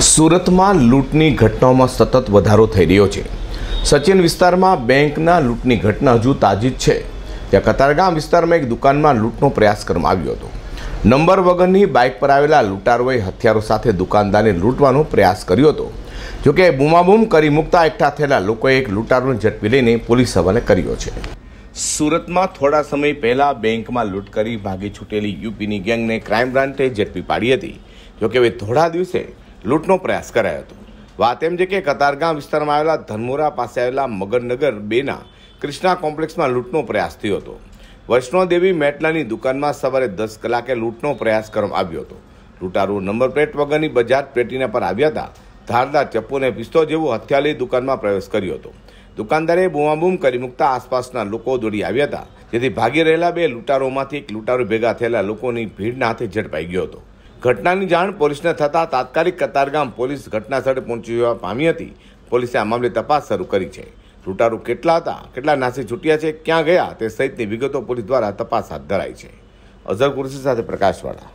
સુરતમાં લૂંટની ઘટનાઓમાં સતત વધારો થઈ રહ્યો છે। સચિન વિસ્તારમાં બેંકના લૂંટની ઘટના હજુ તાજી જ છે। ત્યાં કતારગામ વિસ્તારમાં એક દુકાનમાં લૂંટનો પ્રયાસ કરવામાં આવ્યો હતો। નંબર વગરની બાઇક પર આવેલા લૂંટારોએ હથિયારો સાથે દુકાનદારને લૂંટવાનો પ્રયાસ કર્યો હતો। જોકે બૂમાબૂમ કરી મુકતા એકઠા થયેલા લોકોએ એક લૂંટારોને ઝડપી લઈને પોલીસ હવાલે કર્યો છે। સુરતમાં થોડા સમય પહેલા બેંકમાં લૂંટ કરી ભાગી છૂટેલી યુપીની ગેંગને ક્રાઇમ બ્રાન્ચે ઝડપી પાડી હતી। જોકે હવે થોડા દિવસે લૂંટનો પ્રયાસ કરાયો હતો। વાત એમ છે કે કતારગામ વિસ્તારમાં આવેલા ધનમોરા પાસે આવેલા મગરનગર 2ના કૃષ્ણા કોમ્પ્લેક્સમાં લૂંટનો પ્રયાસ થયો હતો। વૈષ્ણોદેવી મેટલાની દુકાનમાં સવારે 10 કલાકે લૂંટનો પ્રયાસ કરવામાં આવ્યો હતો। લૂંટારો નંબર પ્લેટ વગરની બજાજ પ્લેટિના પર આવ્યા હતા। ધારદાર ચપ્પુ અને પિસ્તોલ જેવું હથિયાર લઈ દુકાનમાં પ્રવેશ કર્યો હતો। દુકાનદારે બૂમાબૂમ કરી મુકતા આસપાસના લોકો દોડી આવ્યા હતા, જેથી ભાગી રહેલા બે લૂંટારોમાંથી એક લૂંટારો ભેગા થયેલા લોકોની ભીડના હાથે ઝડપાઈ ગયો હતો। ઘટનાની જાણ પોલીસને થતાં તાત્કાલિક કતારગામ પોલીસ ઘટના સ્થળે પહોંચી જવા પામી હતી। પોલીસે આ મામલે તપાસ શરૂ કરી છે। લૂંટારો કેટલા હતા, કેટલા નાસી છૂટ્યા છે, ક્યાં ગયા તે સહિતની વિગતો પોલીસ દ્વારા તપાસ હાથ ધરાઈ છે। અઝર કુરેશી સાથે પ્રકાશવાળા।